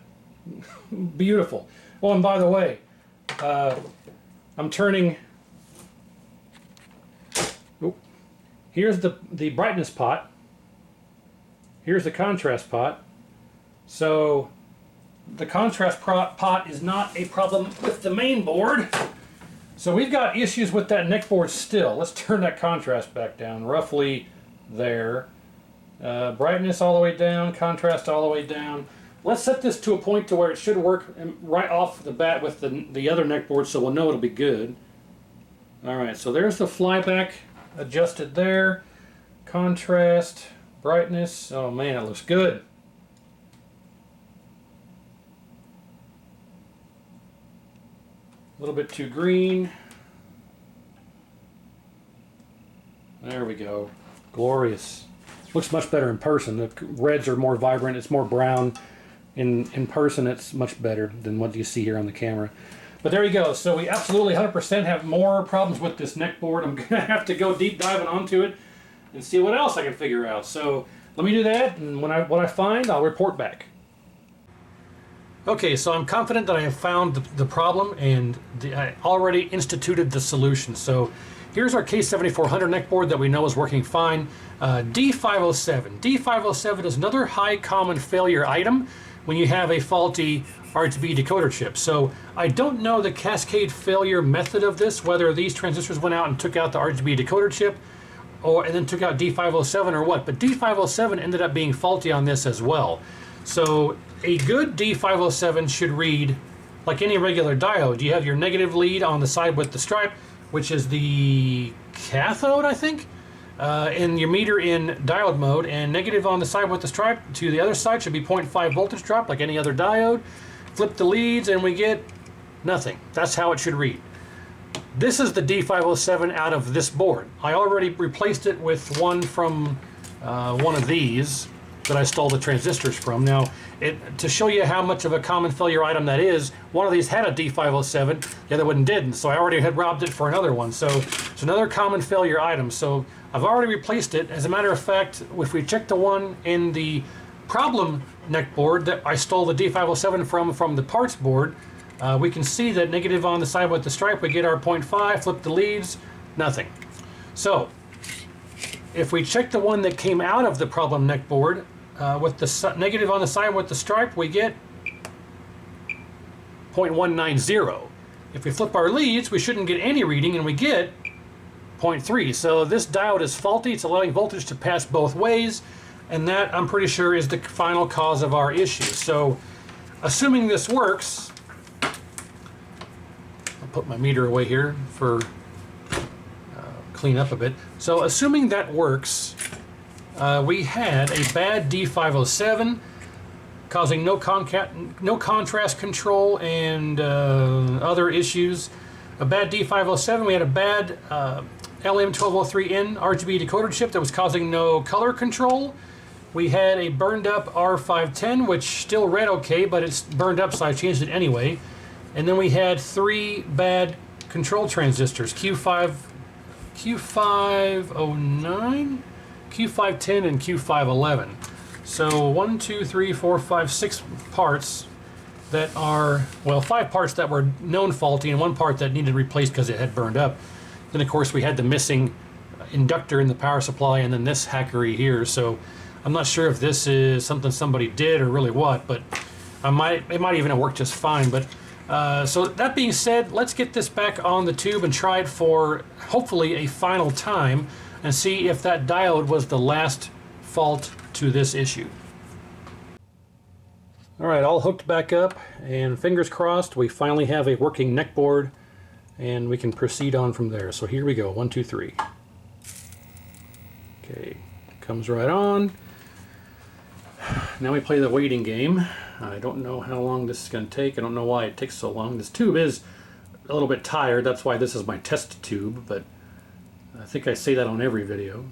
Beautiful. Oh, and by the way, I'm turning... Oh, here's the brightness pot. Here's the contrast pot. So the contrast pot is not a problem with the main board. So we've got issues with that neck board still. Let's turn that contrast back down, roughly there. Brightness all the way down, contrast all the way down. Let's set this to a point to where it should work right off the bat with the other neck board, so we'll know it'll be good. Alright, so there's the flyback adjusted there. Contrast, brightness. Oh man, it looks good. A little bit too green. There we go. Glorious. Looks much better in person. The reds are more vibrant. It's more brown. In person, it's much better than what you see here on the camera. But there you go. So we absolutely 100% have more problems with this neck board. I'm going to have to go deep diving onto it and see what else I can figure out. So let me do that, and what I find, I'll report back. Okay, so I'm confident that I have found the problem, and I already instituted the solution. So here's our K7400 neck board that we know is working fine. D507. D507 is another high common failure item when you have a faulty RGB decoder chip. So I don't know the cascade failure method of this, whether these transistors went out and took out the RGB decoder chip and then took out D507 or what, but D507 ended up being faulty on this as well. So a good D507 should read like any regular diode. You have your negative lead on the side with the stripe, which is the cathode, I think, and your meter in diode mode, and negative on the side with the stripe to the other side should be 0.5 voltage drop like any other diode. Flip the leads and we get nothing. That's how it should read. This is the D507 out of this board. I already replaced it with one from one of these that I stole the transistors from. Now, to show you how much of a common failure item that is, one of these had a D507, the other one didn't, so I already had robbed it for another one. So it's another common failure item. So I've already replaced it. As a matter of fact, if we check the one in the problem neck board that I stole the D507 from the parts board, we can see that negative on the side with the stripe, we get our 0.5, flip the leads, nothing. So if we check the one that came out of the problem neck board, with the negative on the side with the stripe, we get 0.190. If we flip our leads, we shouldn't get any reading, and we get 0.3. So this diode is faulty. It's allowing voltage to pass both ways, and that, I'm pretty sure, is the final cause of our issue. So assuming this works, I'll put my meter away here for clean up a bit. So assuming that works, we had a bad D507 causing no contrast control and other issues. A bad D507, we had a bad LM1203N RGB decoder chip that was causing no color control. We had a burned up R510, which still read okay, but it's burned up, so I changed it anyway. And then we had 3 bad control transistors, Q509, Q510, and Q511. So 1, 2, 3, 4, 5, 6 parts that are, well, 5 parts that were known faulty and 1 part that needed replaced because it had burned up. Then of course we had the missing inductor in the power supply, and then this hackery here. So I'm not sure if this is something somebody did or really what, but it might even have worked just fine. But so that being said, let's get this back on the tube and try it for hopefully a final time and see if that diode was the last fault to this issue. All right, all hooked back up, and fingers crossed we finally have a working neck board and we can proceed on from there. So here we go, 1, 2, 3. Okay, comes right on. Now we play the waiting game. I don't know how long this is going to take. I don't know why it takes so long. This tube is a little bit tired. That's why this is my test tube, but I think I say that on every video.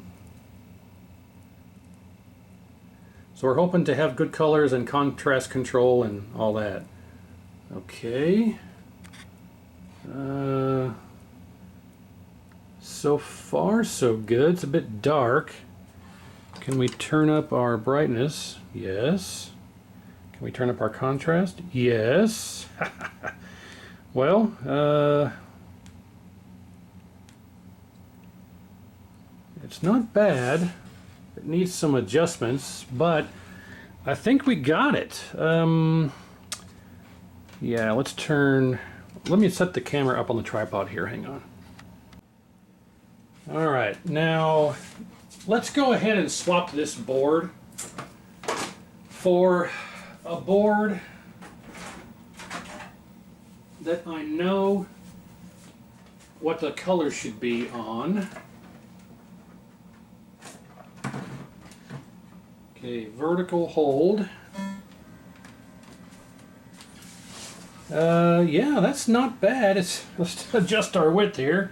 So we're hoping to have good colors and contrast control and all that. Okay. So far so good. It's a bit dark. Can we turn up our brightness? Yes. Can we turn up our contrast? Yes. Well, it's not bad. It needs some adjustments, but I think we got it. Yeah, let me set the camera up on the tripod here, hang on. All right, now let's go ahead and swap this board for a board that I know what the color should be on. Okay, vertical hold. Yeah, that's not bad. Let's adjust our width here.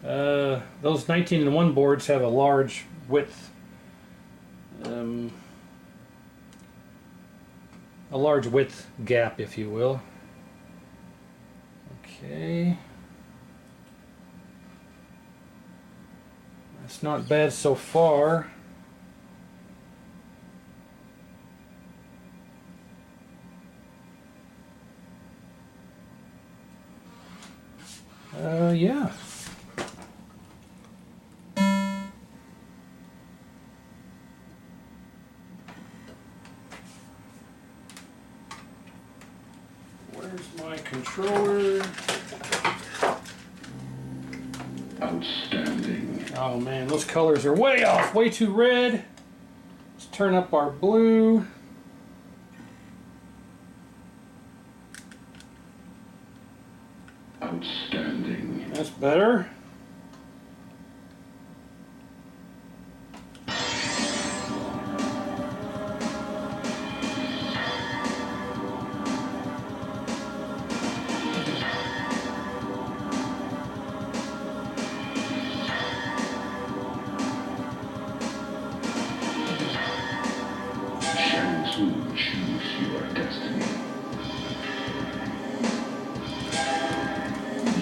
Those 19:1 boards have a large width. A large width gap, if you will. Okay. That's not bad so far. Yeah. Where's my controller? Outstanding. Oh man, those colors are way off, way too red. Let's turn up our blue. Outstanding. That's better. Choose your destiny.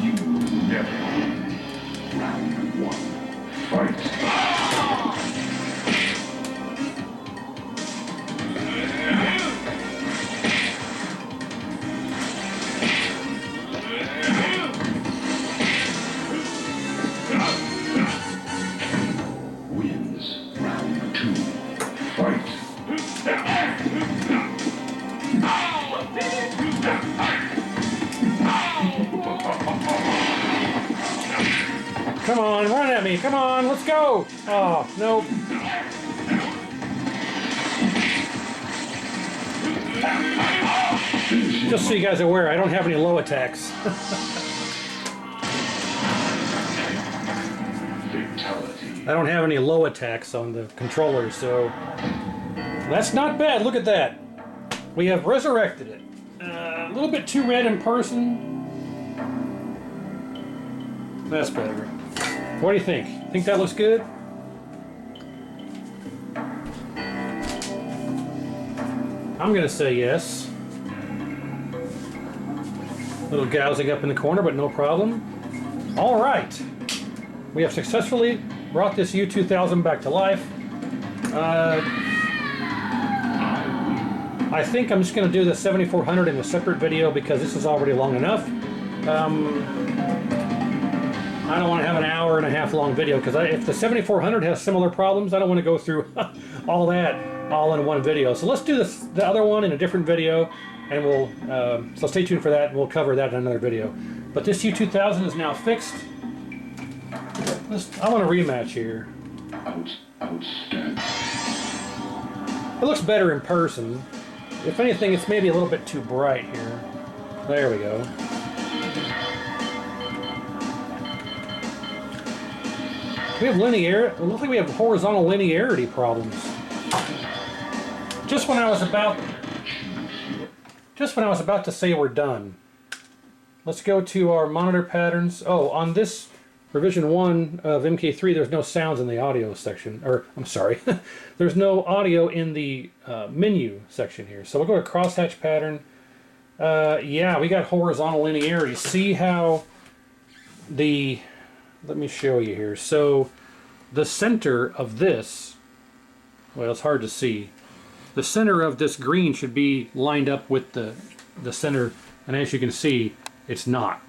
You never win. Round one. Fight. Wins. Round two. Fight. Come on, run at me. Come on, let's go. Oh, nope. Just so you guys are aware, I don't have any low attacks. Fatality. I don't have any low attacks on the controller, so that's not bad. Look at that. We have resurrected it. A little bit too red in person. That's better. What do you think? Think that looks good? I'm gonna say yes. A little gouging up in the corner, but no problem. All right. We have successfully brought this U2000 back to life. I think I'm just going to do the 7400 in a separate video because this is already long enough. I don't want to have an hour and a half long video because if the 7400 has similar problems, I don't want to go through all that all in one video. So let's do the other one in a different video, and we'll so stay tuned for that, and we'll cover that in another video. But this U2000 is now fixed. I want a rematch here. Outstanding. It looks better in person. If anything, it's maybe a little bit too bright here. There we go. We have linearity. It looks like we have horizontal linearity problems. Just when I was about to say we're done. Let's go to our monitor patterns. Oh, on this revision 1 of MK3, there's no sounds in the audio section. Or, I'm sorry, there's no audio in the menu section here. So we'll go to crosshatch pattern. Yeah, we got horizontal linearity. See how the... Let me show you here. So the center of this, well, it's hard to see. the center of this green should be lined up with the center, and as you can see, it's not.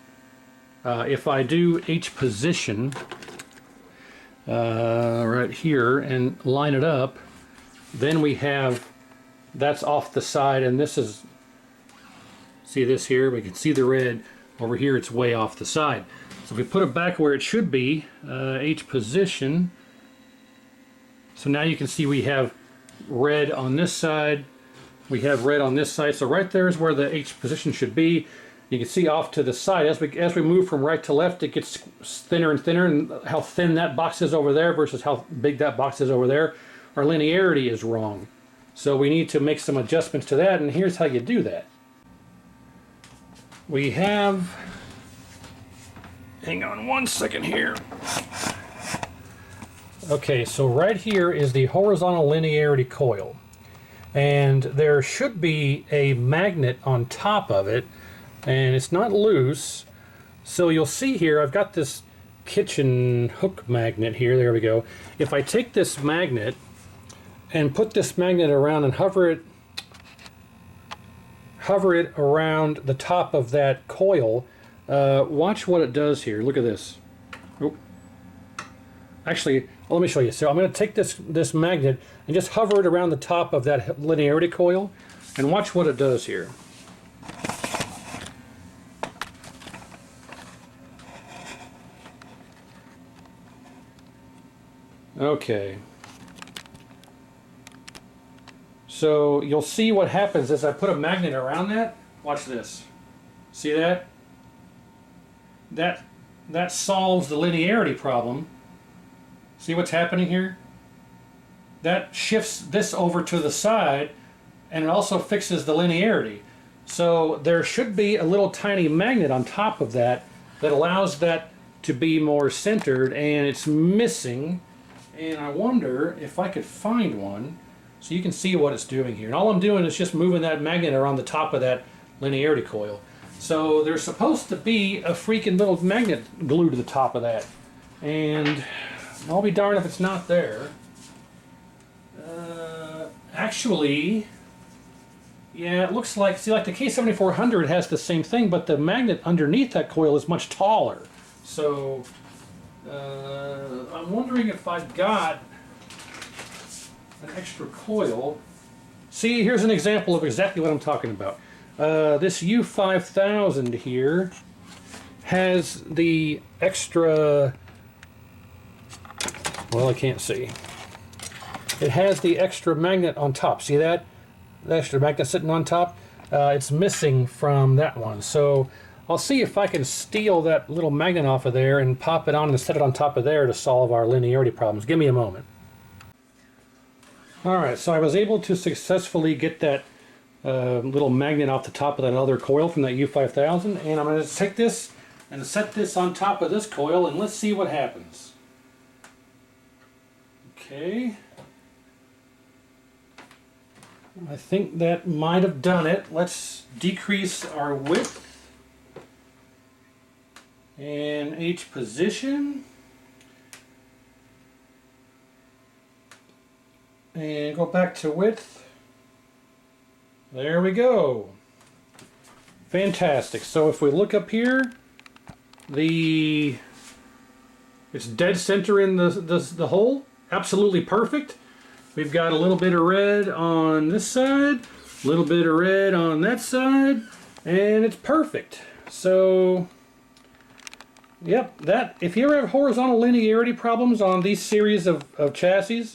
If I do H position right here and line it up, then we have, that's off the side, and this is, see this here, we can see the red. Over here it's way off the side. So if we put it back where it should be, H position, so now you can see we have red on this side, we have red on this side, so right there is where the H position should be. You can see off to the side, as we move from right to left, it gets thinner and thinner, and how thin that box is over there versus how big that box is over there, our linearity is wrong. So we need to make some adjustments to that, and here's how you do that. We have, hang on one second here. Okay, so right here is the horizontal linearity coil, and there should be a magnet on top of it, and it's not loose. So you'll see here, I've got this kitchen hook magnet here, there we go. If I take this magnet and put this magnet around and hover it around the top of that coil, watch what it does here. Look at this. Oop. Actually, let me show you. So I'm going to take this magnet and just hover it around the top of that linearity coil, and watch what it does here. Okay. So you'll see what happens as I put a magnet around that. Watch this. See that? That solves the linearity problem. See what's happening here? That shifts this over to the side, and it also fixes the linearity. So there should be a little tiny magnet on top of that that allows that to be more centered, and it's missing. And I wonder if I could find one so you can see what it's doing here. And all I'm doing is just moving that magnet around the top of that linearity coil. So there's supposed to be a freaking little magnet glued to the top of that. And I'll be darned if it's not there. Actually, yeah, it looks like, see, like the K7400 has the same thing, but the magnet underneath that coil is much taller. So I'm wondering if I've got an extra coil. See, here's an example of exactly what I'm talking about. This U2000 here has the extra, well, I can't see. It has the extra magnet on top. See that? The extra magnet sitting on top? It's missing from that one. So I'll see if I can steal that little magnet off of there and pop it on and set it on top of there to solve our linearity problems. Give me a moment. Alright, so I was able to successfully get that little magnet off the top of that other coil from that U5000, and I'm going to take this and set this on top of this coil, and let's see what happens. Okay. I think that might have done it. Let's decrease our width and H position, and go back to width. There we go. Fantastic. So if we look up here, it's dead center in the hole. Absolutely perfect. We've got a little bit of red on this side, a little bit of red on that side, and it's perfect. So, yep, that, if you ever have horizontal linearity problems on these series of chassis,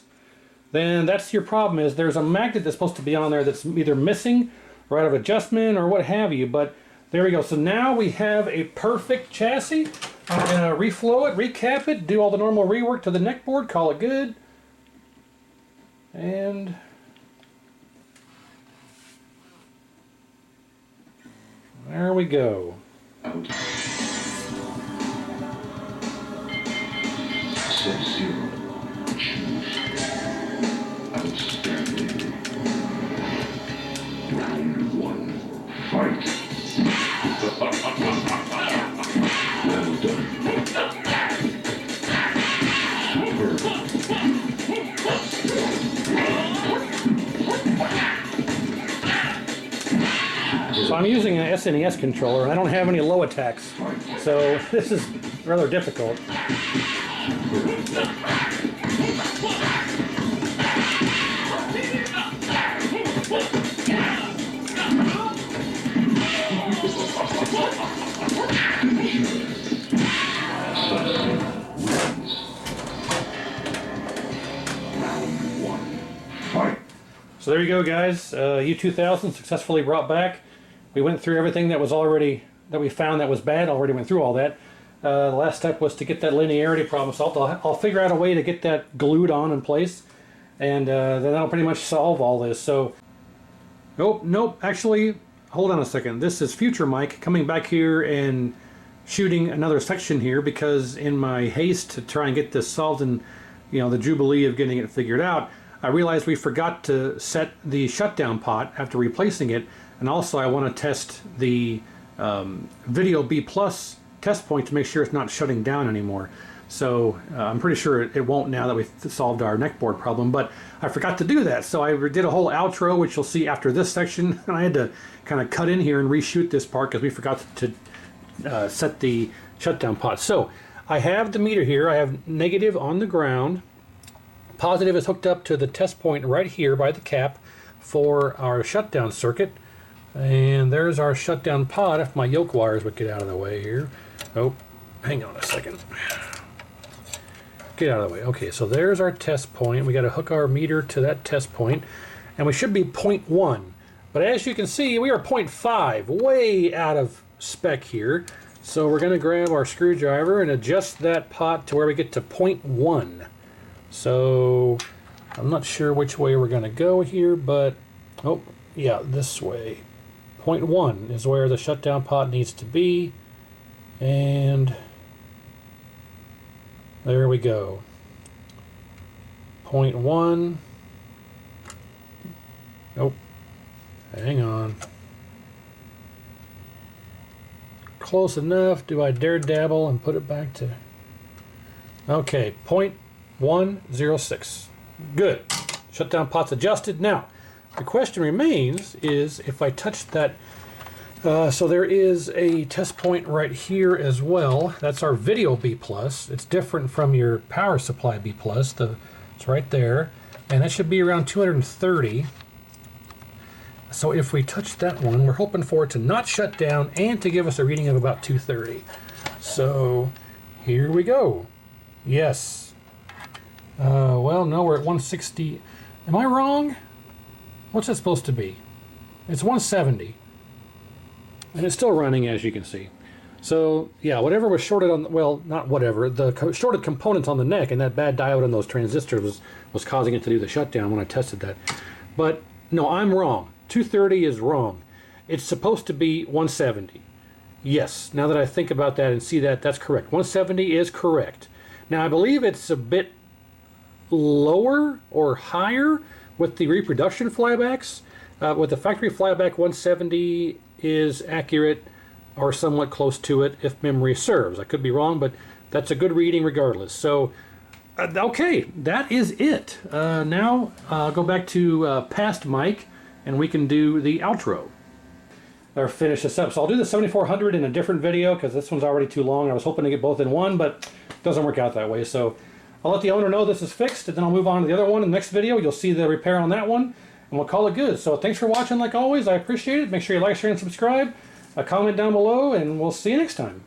then that's your problem. Is there's a magnet that's supposed to be on there that's either missing or out of adjustment or what have you. But there we go. So now we have a perfect chassis. I'm going to reflow it, recap it, do all the normal rework to the neckboard, call it good. And there we go. Out. Sub-zero. Choose. Outstanding. Round one. Fight. Well done. Superb. I'm using an SNES controller, and I don't have any low attacks, so this is rather difficult. So there you go, guys. U2000 successfully brought back. We went through everything that was already, that we found that was bad. Already went through all that. The last step was to get that linearity problem solved. I'll figure out a way to get that glued on in place, and then that'll pretty much solve all this. So, nope. Actually, hold on a second. This is Future Mike coming back here and shooting another section here, because in my haste to try and get this solved and, you know, the jubilee of getting it figured out, I realized we forgot to set the shutdown pot after replacing it, and also I want to test the Video B Plus test point to make sure it's not shutting down anymore. So I'm pretty sure it won't now that we've solved our neckboard problem, but I forgot to do that. So I did a whole outro, which you'll see after this section, and I had to kind of cut in here and reshoot this part because we forgot to set the shutdown pot. So I have the meter here. I have negative on the ground. Positive is hooked up to the test point right here by the cap for our shutdown circuit. And there's our shutdown pod, if my yoke wires would get out of the way here. Oh, hang on a second. Get out of the way. Okay, so there's our test point. We got to hook our meter to that test point, and we should be 0.1. But as you can see, we are 0.5, way out of spec here. So we're going to grab our screwdriver and adjust that pot to where we get to 0.1. So I'm not sure which way we're going to go here, but oh yeah, this way. 0.1 is where the shutdown pot needs to be, and there we go. 0.1. Nope. Hang on. Close enough. Do I dare dabble and put it back to... Okay, 0.106. Good. Shutdown pot's adjusted. Now, the question remains is if I touch that... so there is a test point right here as well. That's our Video B+. It's different from your power supply B+. It's right there. And that should be around 230. So if we touch that one, we're hoping for it to not shut down and to give us a reading of about 230. So here we go. Yes. Well, no, we're at 160. Am I wrong? What's it supposed to be? It's 170. And it's still running, as you can see. So, yeah, whatever was shorted on, well, not whatever, the shorted components on the neck and that bad diode on those transistors was causing it to do the shutdown when I tested that. But, no, I'm wrong. 230 is wrong. It's supposed to be 170. Yes, now that I think about that and see that, that's correct. 170 is correct. Now, I believe it's a bit lower or higher with the reproduction flybacks. With the factory flyback, 170 is accurate or somewhat close to it if memory serves. I could be wrong, but that's a good reading regardless. So, okay, that is it. Now I'll go back to past Mike, and we can do the outro. Or finish this up. So I'll do the 7400 in a different video because this one's already too long. I was hoping to get both in one, but it doesn't work out that way. So I'll let the owner know this is fixed, and then I'll move on to the other one in the next video. You'll see the repair on that one, and we'll call it good. So thanks for watching like always. I appreciate it. Make sure you like, share, and subscribe. Comment down below, and we'll see you next time.